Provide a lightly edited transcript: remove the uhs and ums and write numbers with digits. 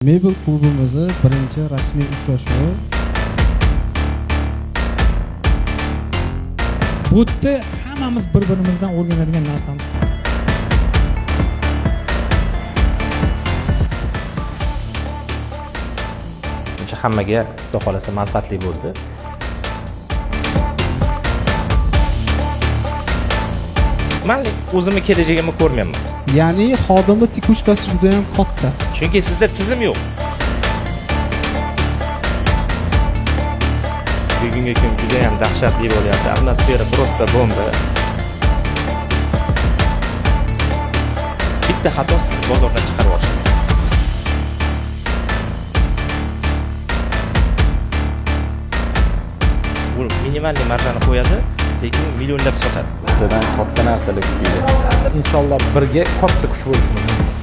Mebel klubimizni birinchi rasmiy uchrashuvi. Bu yerda hammamiz bir-birimizdan o'rganadigan narsamiz. Hammaga xudo xolasa manfaatli bo'ldi. Men o'zimni kelajagimni ko'rmayman. Ya'ni xodimni tikuchkasi juda ham katta. Chunki sizda tizim yo'q. Bugungi kun juda ham dahshatli bo'lyapti. Atmosfera просто bomba. Bitta xato sizni bozordan chiqarib yuboradi. U minimalniy marjani qo'yadi, lekin millionlab sotadi. Bizdan katta narsalar kutiydi. Inshaalloh birga katta kuch bo'lishimiz mumkin.